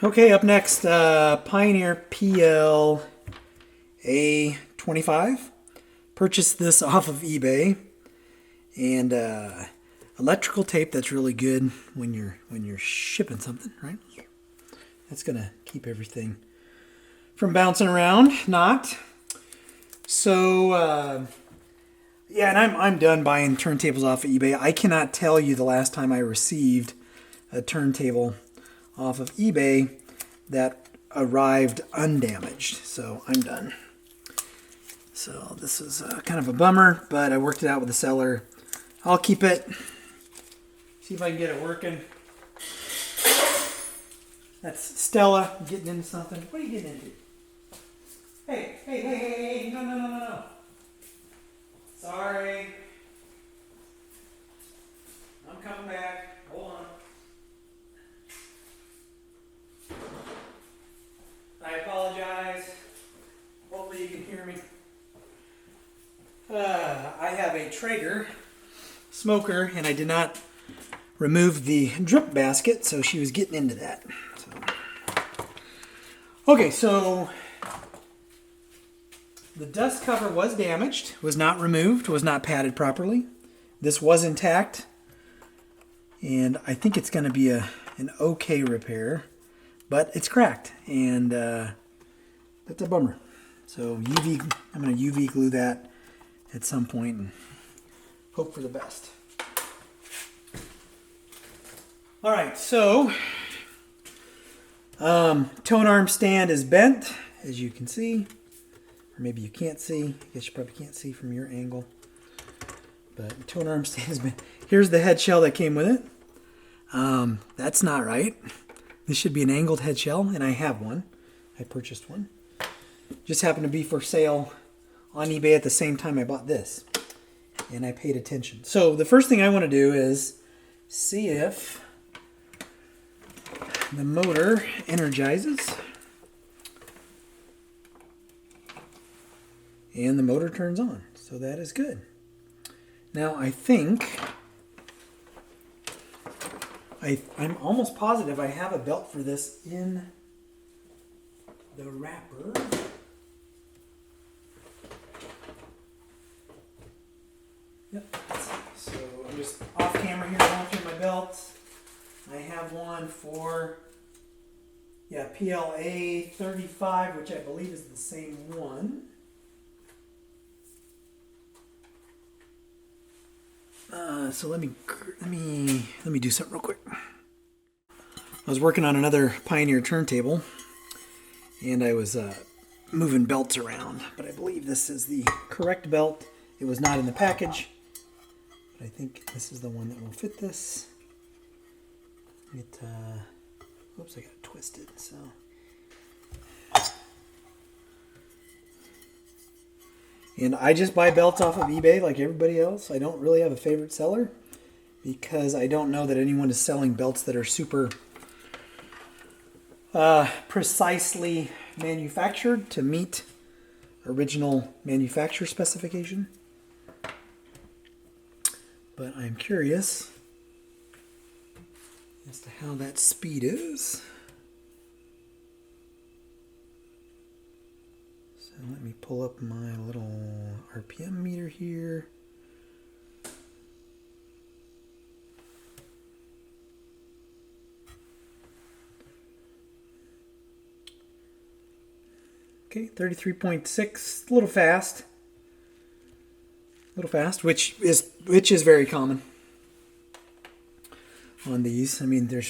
Okay, up next, Pioneer PL A25. Purchased this off of eBay, and electrical tape that's really good when you're shipping something, right? That's gonna keep everything from bouncing around, not. So yeah, and I'm done buying turntables off of eBay. I cannot tell you the last time I received a turntable off of eBay that arrived undamaged. So I'm done. So this is kind of a bummer, but I worked it out with the seller. I'll keep it. See if I can get it working. That's Stella getting into something. What are you getting into? Hey, no. Sorry. I'm coming back. Hold on. I apologize. Hopefully you can hear me. I have a Traeger smoker, and I did not remove the drip basket, so she was getting into that. Okay, so the dust cover was damaged, was not removed, was not padded properly. This was intact, and I think it's going to be an okay repair, but it's cracked, and that's a bummer. So I'm going to UV glue that at some point and hope for the best. All right, so tone arm stand is bent, as you can see. Or maybe you can't see. I guess you probably can't see from your angle. But the tone arm stand is bent. Here's the head shell that came with it. That's not right. This should be an angled head shell, and I have one. I purchased one. Just happened to be for sale on eBay at the same time I bought this. And I paid attention. So the first thing I want to do is see if the motor energizes. And the motor turns on. So that is good. Now I think, I'm almost positive I have a belt for this in the wrapper. Yep. So I'm just off camera here going through my belts. I have one for, PLA 35, which I believe is the same one. So let me do something real quick. I was working on another Pioneer turntable, and I was moving belts around, but I believe this is the correct belt. It was not in the package, but I think this is the one that will fit this. Oops, I got it twisted, so. And I just buy belts off of eBay like everybody else. I don't really have a favorite seller because I don't know that anyone is selling belts that are super precisely manufactured to meet original manufacturer specification. But I'm curious as to how that speed is. So let me pull up my little RPM meter here. Okay, 33.6, a little fast. Which is very common on these. I mean, there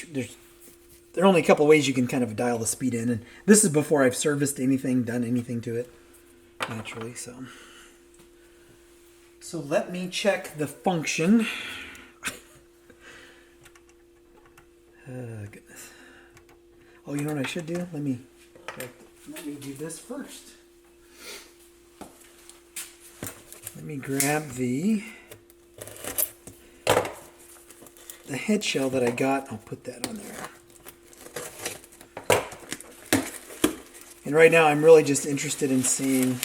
are only a couple ways you can kind of dial the speed in, and this is before I've serviced anything, done anything to it, naturally. So let me check the function. Goodness. Oh, you know what I should do? Let me do this first. Let me grab the head shell that I got. I'll put that on there. And right now I'm really just interested in seeing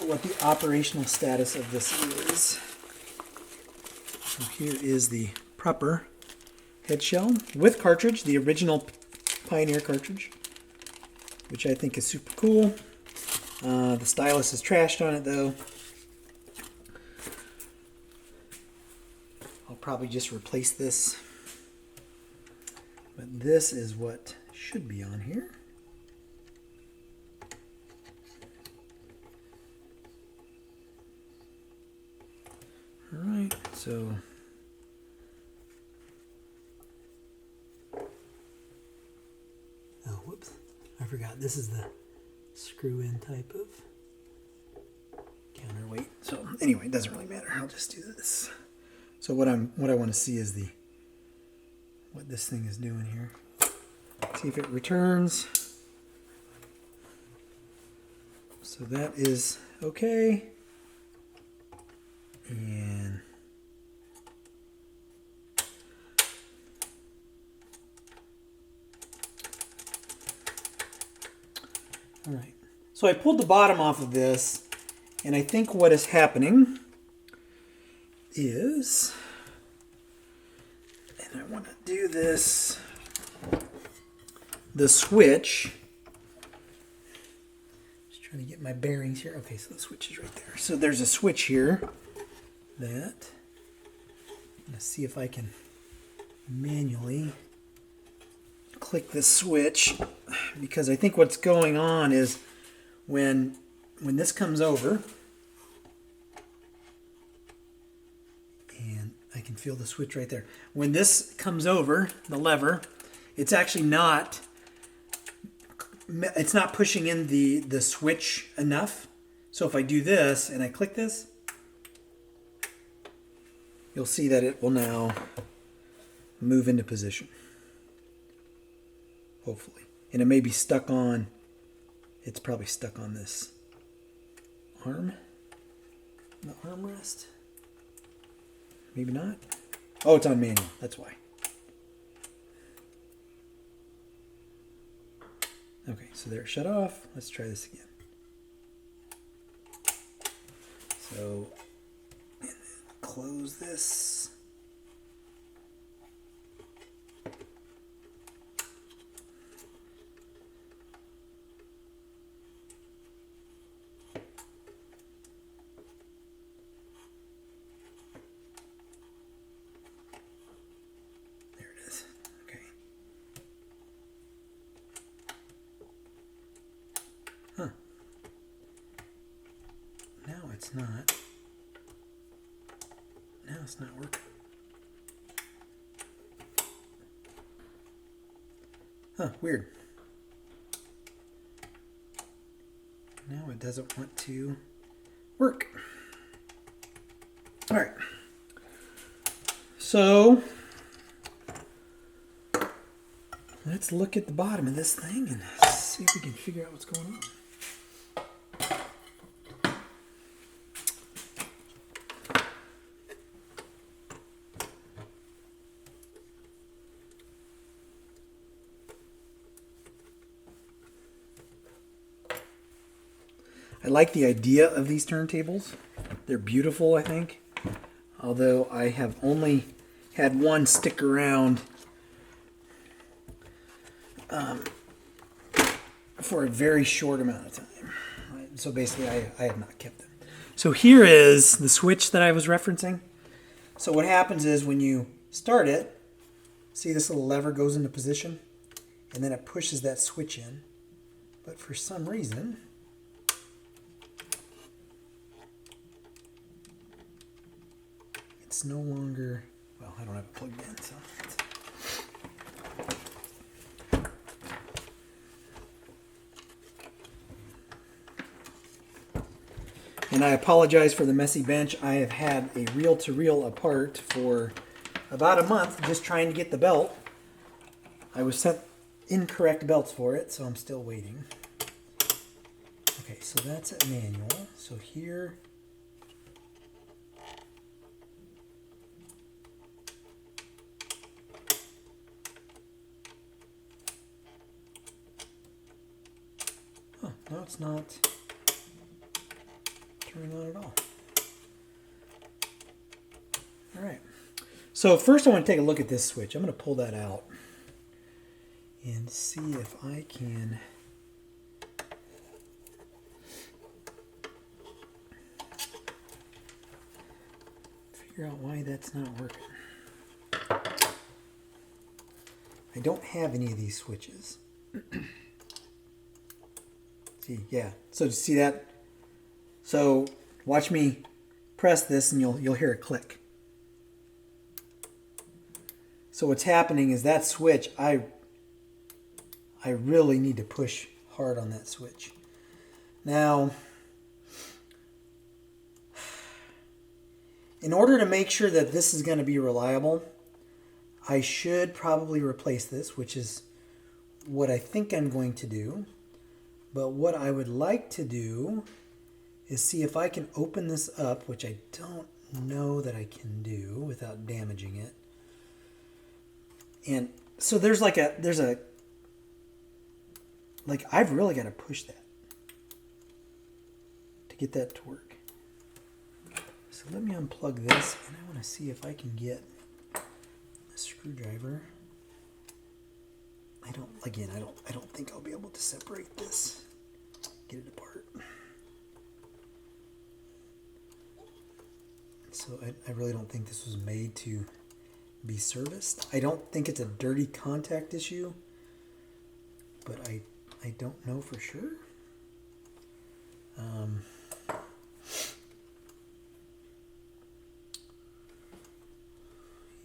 what the operational status of this is. So here is the proper head shell with cartridge, the original Pioneer cartridge, which I think is super cool. The stylus is trashed on it though. I'll probably just replace this. But this is what should be on here. All right, so oh, whoops, I forgot. This is the screw-in type of counterweight. So anyway, it doesn't really matter. I'll just do this. So what I want to see is what this thing is doing here. See if it returns. So that is okay. And all right. So I pulled the bottom off of this, and I think what is happening is, and I want to do this, the switch, just trying to get my bearings here. Okay, so the switch is right there. So there's a switch here that I'm going to see if I can manually click this switch, because I think what's going on is when this comes over, and I can feel the switch right there. When this comes over, the lever, it's actually not, it's not pushing in the switch enough. So if I do this and I click this, you'll see that it will now move into position. Hopefully. And it may be stuck on, it's probably stuck on this arm, the armrest. Maybe not. Oh, it's on manual. That's why. Okay, so there it shut off. Let's try this again. So, and then close this. Now it's not working. Huh, weird. Now it doesn't want to work. All right. So let's look at the bottom of this thing and see if we can figure out what's going on. I like the idea of these turntables. They're beautiful, I think. Although I have only had one stick around for a very short amount of time. So basically, I have not kept them. So here is the switch that I was referencing. So what happens is when you start it, see this little lever goes into position, and then it pushes that switch in. But for some reason, it's no longer, well, I don't have it plugged in, so. And I apologize for the messy bench. I have had a reel-to-reel apart for about a month just trying to get the belt. I was sent incorrect belts for it, so I'm still waiting. Okay, so that's a manual. So here, no, it's not turning on at all. All right. So first I want to take a look at this switch. I'm going to pull that out and see if I can figure out why that's not working. I don't have any of these switches. See, yeah. So see that? So watch me press this and you'll hear it click. So what's happening is that switch, I really need to push hard on that switch. Now, in order to make sure that this is going to be reliable, I should probably replace this, which is what I think I'm going to do. But what I would like to do is see if I can open this up, which I don't know that I can do without damaging it. And so there's I've really got to push that to get that to work. So let me unplug this, and I want to see if I can get a screwdriver. I don't think I'll be able to separate this, get it apart. So I really don't think this was made to be serviced. I don't think it's a dirty contact issue, but I don't know for sure.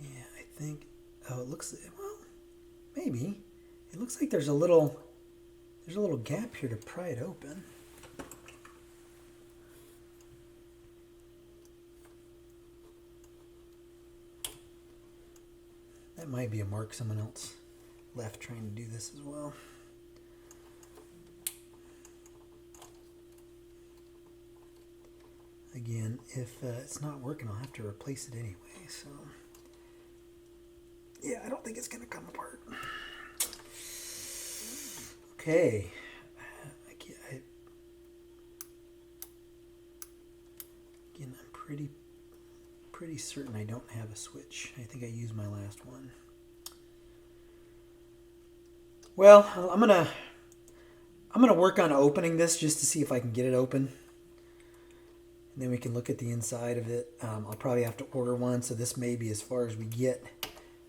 Yeah, I think, oh, it looks, well, maybe. It looks like there's a little gap here to pry it open. That might be a mark someone else left trying to do this as well. Again, if it's not working, I'll have to replace it anyway. So, yeah, I don't think it's going to come apart. Okay. Again, I'm pretty certain I don't have a switch. I think I used my last one. Well, I'm gonna work on opening this just to see if I can get it open. And then we can look at the inside of it. I'll probably have to order one, so this may be as far as we get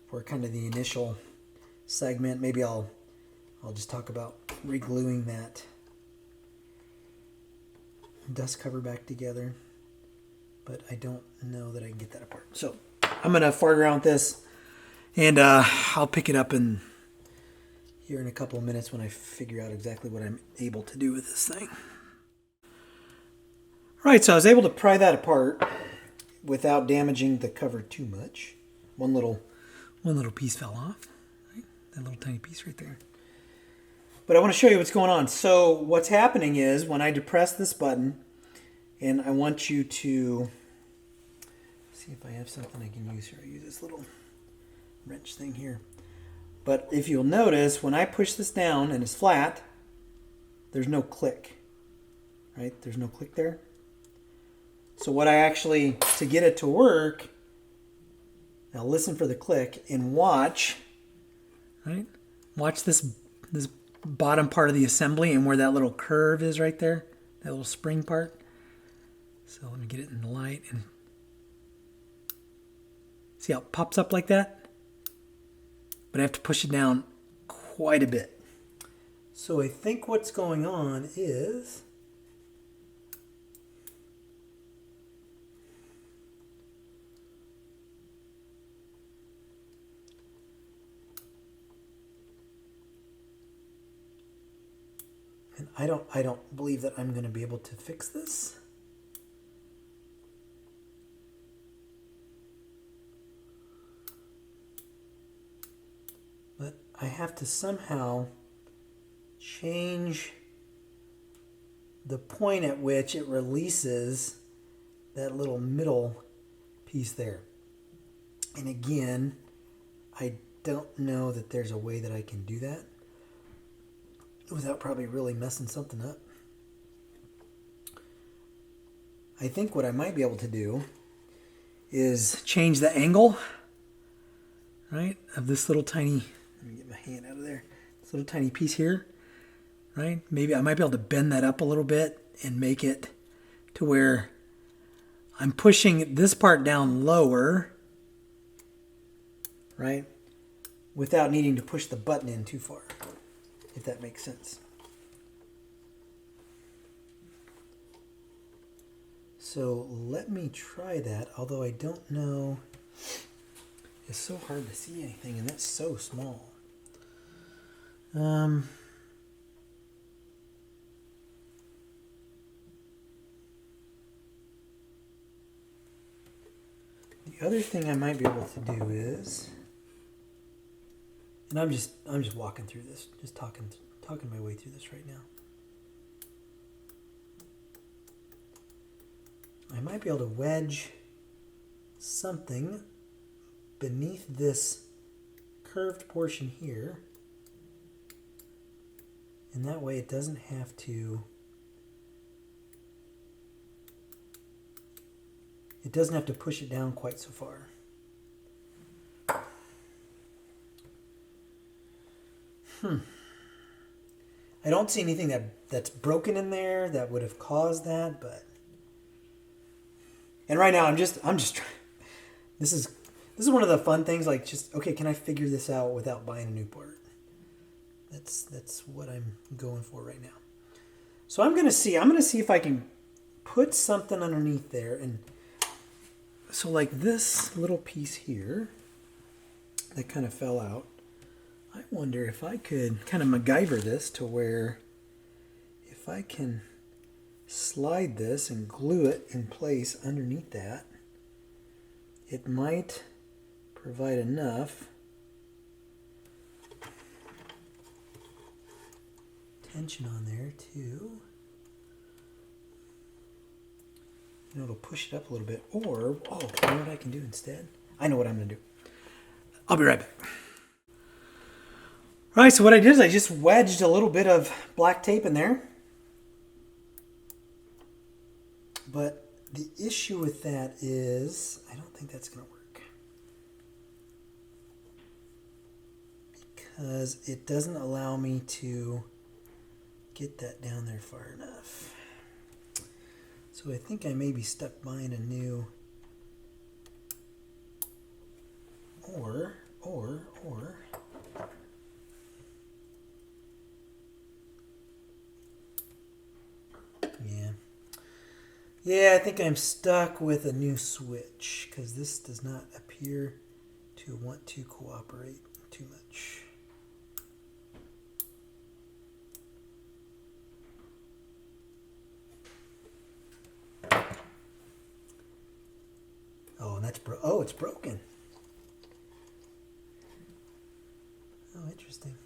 for kind of the initial segment. Maybe I'll just talk about re-gluing that dust cover back together. But I don't know that I can get that apart. So I'm going to fart around with this, and I'll pick it up here in a couple of minutes when I figure out exactly what I'm able to do with this thing. All right, so I was able to pry that apart without damaging the cover too much. One little piece fell off, right? That little tiny piece right there. But I want to show you what's going on. So what's happening is when I depress this button, and I want you to see if I have something I can use here. I use this little wrench thing here. But if you'll notice, when I push this down and it's flat, there's no click, right? There's no click there. So what I actually, to get it to work, now listen for the click and watch, right? Watch this bottom part of the assembly and where that little curve is right there, that little spring part. So let me get it in the light and see how it pops up like that? But I have to push it down quite a bit. So I think what's going on is and I don't believe that I'm going to be able to fix this. But I have to somehow change the point at which it releases that little middle piece there. And again, I don't know that there's a way that I can do that without probably really messing something up. I think what I might be able to do is change the angle right, of this little tiny, let me get my hand out of there, this little tiny piece here, right? Maybe I might be able to bend that up a little bit and make it to where I'm pushing this part down lower, right, without needing to push the button in too far, if that makes sense. So let me try that, although I don't know. It's so hard to see anything, and that's so small. The other thing I might be able to do is, and I'm just walking through this, just talking my way through this right now. I might be able to wedge something beneath this curved portion here, and that way it doesn't have to push it down quite so far. I don't see anything that's broken in there that would have caused that, but, and right now I'm just trying. This is one of the fun things, like, just, okay, can I figure this out without buying a new part? That's what I'm going for right now. So I'm gonna see if I can put something underneath there, and so like this little piece here that kind of fell out, I wonder if I could kind of MacGyver this to where if I can slide this and glue it in place underneath that, it might provide enough tension on there to, it'll push it up a little bit. Or, oh, you know what I can do instead? I know what I'm going to do. I'll be right back. All right, so what I did is I just wedged a little bit of black tape in there. But the issue with that is I don't think that's going to work, because it doesn't allow me to get that down there far enough. So I think I may be stuck buying a new, or yeah, I think I'm stuck with a new switch, because this does not appear to want to cooperate too much. Oh, and that's it's broken. Oh, interesting.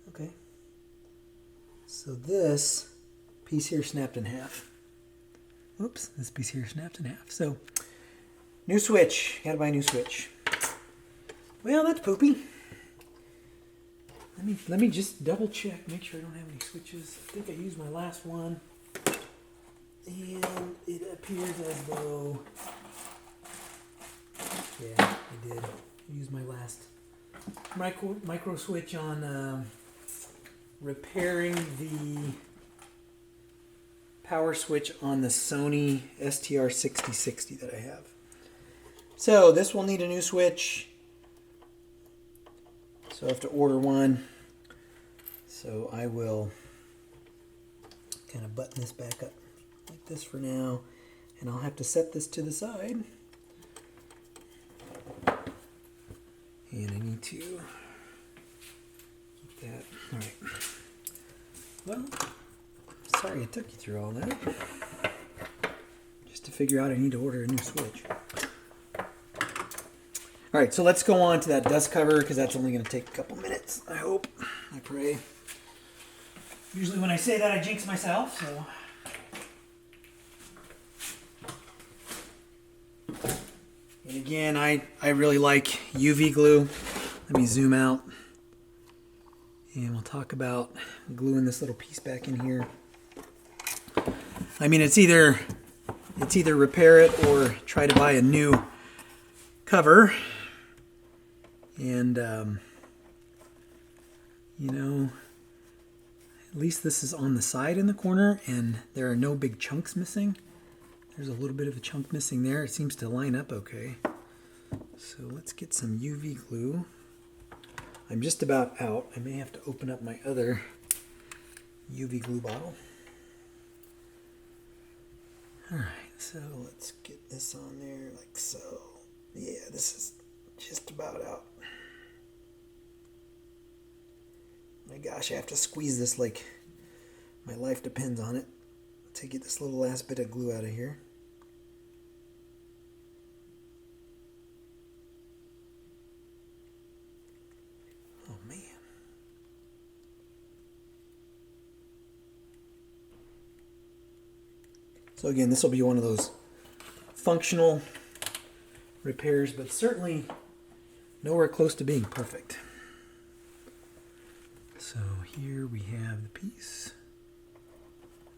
Okay. So this piece here snapped in half. Oops, this piece here snapped in half. So, new switch. Gotta buy a new switch. Well, that's poopy. Let me just double check, make sure I don't have any switches. I think I used my last one, and it appears as though, yeah, I did use my last micro switch on repairing the power switch on the Sony STR6060 that I have. So this will need a new switch. So I have to order one. So I will kind of button this back up like this for now. And I'll have to set this to the side. And I need to keep that. All right. Well, sorry I took you through all that. Just to figure out I need to order a new switch. All right, so let's go on to that dust cover, because that's only going to take a couple minutes, I hope. I pray. Usually when I say that, I jinx myself, so. And again, I really like UV glue. Let me zoom out. And we'll talk about gluing this little piece back in here. I mean, it's either repair it or try to buy a new cover. And, you know, at least this is on the side in the corner, and there are no big chunks missing. There's a little bit of a chunk missing there. It seems to line up okay. So let's get some UV glue. I'm just about out. I may have to open up my other UV glue bottle. Alright, so let's get this on there like so. Yeah, this is just about out. My gosh, I have to squeeze this like my life depends on it to get this little last bit of glue out of here. Oh man. So again, this will be one of those functional repairs, but certainly nowhere close to being perfect. So here we have the piece,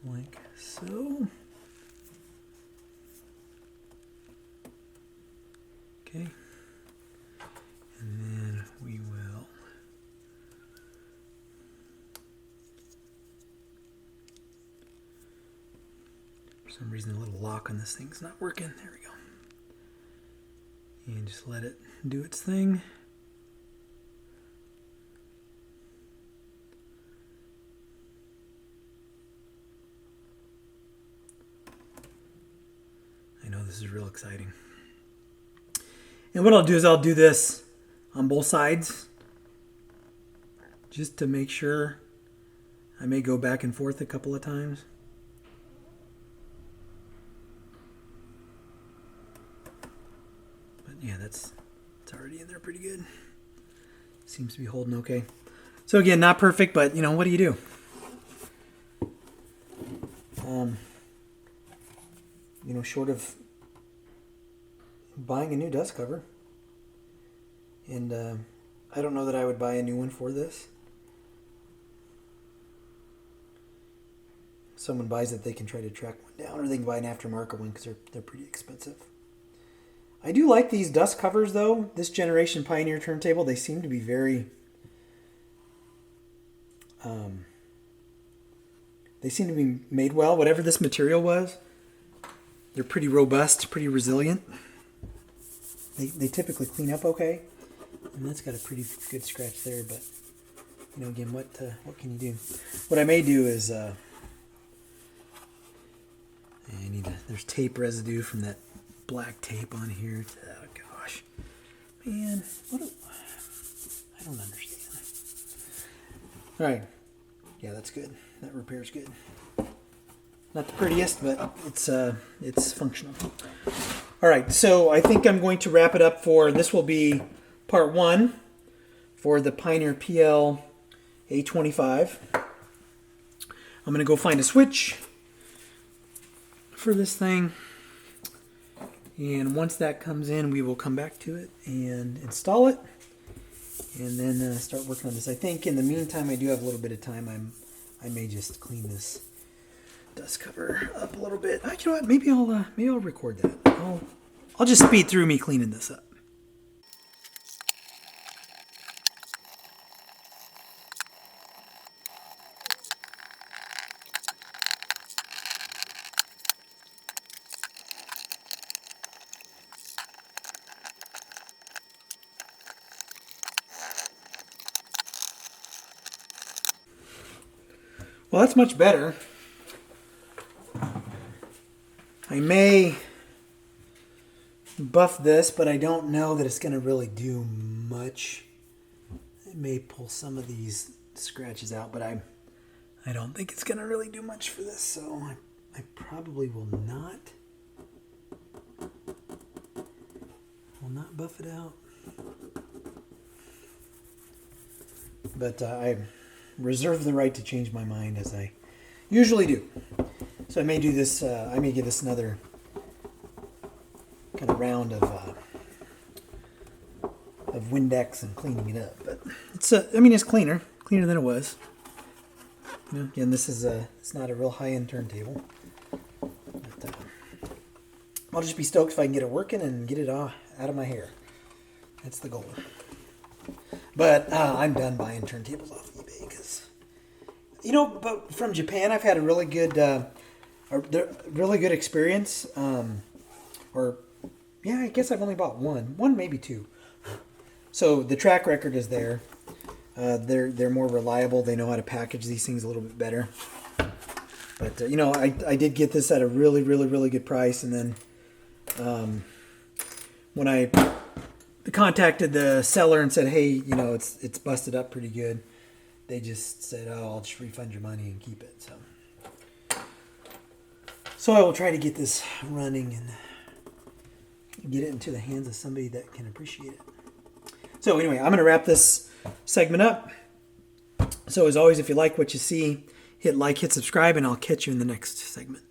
like so. Okay. And then we will for some reason the little lock on this thing's not working. There we go. And just let it do its thing. I know this is real exciting. And what I'll do is I'll do this on both sides just to make sure. I may go back and forth a couple of times. But yeah, it's already in there pretty good. Seems to be holding okay. So again, not perfect, but you know, what do you do? You know, short of buying a new dust cover. And I don't know that I would buy a new one for this. If someone buys it, they can try to track one down, or they can buy an aftermarket one because they're pretty expensive. I do like these dust covers though. This generation Pioneer turntable, they seem to be very they seem to be made well. Whatever this material was, they're pretty robust, pretty resilient. They typically clean up okay. And that's got a pretty good scratch there, but you know, again, what can you do? What I may do is there's tape residue from that black tape on here. Oh gosh, man, I don't understand. All right, yeah, that's good. That repair's good. Not the prettiest, but it's functional. All right, so I think I'm going to wrap it up for this. Will be part 1 for the Pioneer PL A25. I'm going to go find a switch for this thing. And once that comes in, we will come back to it and install it. And then start working on this. I think in the meantime, I do have a little bit of time. I may just clean this dust cover up a little bit. You know what? Maybe I'll record that. I'll just speed through me cleaning this up. Well, that's much better. I may buff this, but I don't know that it's going to really do much. It may pull some of these scratches out, but I don't think it's going to really do much for this, so I probably will not buff it out. But I reserve the right to change my mind, as I usually do. So I may do this. I may give this another kind of round of Windex and cleaning it up. But it's it's cleaner than it was. You know, again, this is it's not a real high-end turntable. But I'll just be stoked if I can get it working and get it out of my hair. That's the goal. But I'm done buying turntables off eBay because, but from Japan I've had a really good, experience. I guess I've only bought one maybe two. So the track record is there. They're more reliable. They know how to package these things a little bit better. But I did get this at a really, really, really good price, and then when I contacted the seller and said, hey, it's busted up pretty good, they just said, oh, I'll just refund your money and keep it. So I will try to get this running and get it into the hands of somebody that can appreciate it. So anyway, I'm going to wrap this segment up. So as always, if you like what you see, hit like, hit subscribe, and I'll catch you in the next segment.